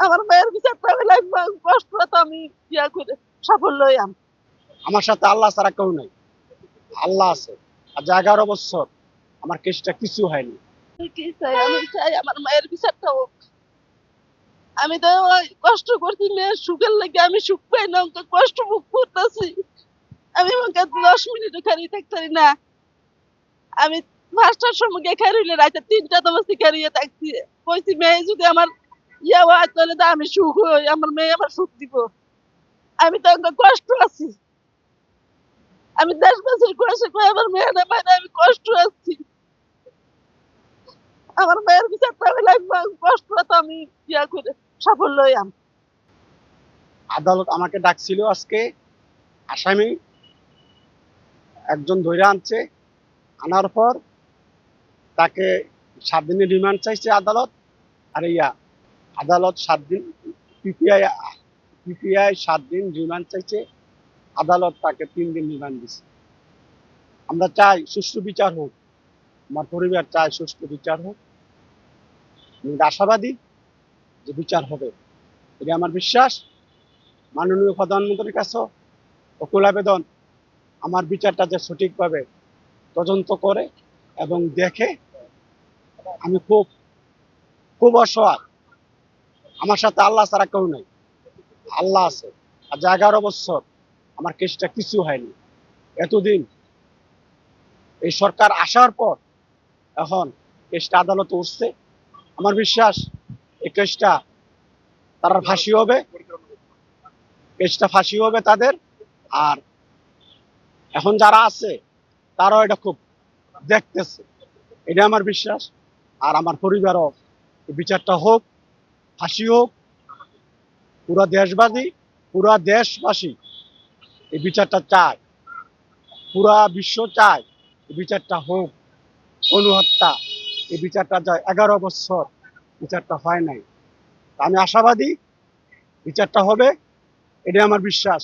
আমার মায়ের বিচারটা হইলে কষ্ট তো আমি ইয়া করে সাফল্য হইয়াম। আমার সাথে আল্লাহ ছাড়া কেউ নাই, আল্লাহ আছে। আর যে 11 বছর আমার কেসটা কিছু হয়নি। আমি কি চাই? আমি চাই আমার মায়ের বিচারটা হোক। আমি তো ওই কষ্ট করছি, মেয়ের সুখের লাগে আমি সুখ পাই না, অঙ্ক কষ্ট ভোগ করতেছি। আমি আমাকে 10 মিনিটও খারিয়ে থাকতে পারি না। আমি 5টার সময় গিয়ে খাইলে রাতে 3টা তোমার শিকারিয়ে থাকছি। কইছি মেয়ে যদি আমার ইয়া হয় তাহলে তো আমি সুখ হই, আমার মেয়ে আমার সুখ দিব। আমি তো অঙ্ক কষ্ট আছি। আমি দেশবাসীর কষ্ট করে আমার মেয়ে না পাই না, আমি কষ্ট আছি। আমার মায়ের বিচারটা হইলে কষ্ট তো আমি ইয়া করে সাফল্য হইয়াম। আদালত আমাকে ডাকছিল আজকে। আসামি একজন ধরে আনছে, আনার পর তাকে 7 দিনের রিমান্ড চাইছে আদালত। আর আদালত 7 দিন, পিপিআই পিপিআই 7 দিন রিমান্ড চাইছে, আদালত তাকে 3 দিন রিমান্ড দিচ্ছে। আমরা চাই সুষ্ঠু বিচার হোক, আমার পরিবার চায় সুষ্ঠু বিচার হোক। আমি আশাবাদী যে বিচার হবে, এটা আমার বিশ্বাস। মাননীয় প্রধানমন্ত্রীর কাছে ওকুল আবেদন, আমার বিচারটা যে সঠিকভাবে তদন্ত করে এবং দেখে। আমি খুব খুব অসহায়, আমার সাথে আল্লাহ ছাড়া কেউ নাই, আল্লাহ আছে। আর যে 11 বছর আমার কেসটা কিছু হয়নি। এতদিন এই সরকার আসার পর এখন কেসটা আদালতে উঠছে। আমার বিশ্বাস এই কেসটা তার ফাঁসি হবে, কেসটা ফাঁসি হবে তাদের। আর এখন যারা আছে তারাও এটা খুব দেখতেছে, এটা আমার বিশ্বাস। আর আমার পরিবারও এই বিচারটা হোক, ফাঁসি হোক। পুরা দেশবাসী, পুরা দেশবাসী এই বিচারটা চায়, পুরা বিশ্ব চায় এই বিচারটা হোক। অনুহত্যা, এই বিচারটা যায় 11 বছর, বিচারটা হয় নাই। আমি আশাবাদী বিচারটা হবে, এটাই আমার বিশ্বাস।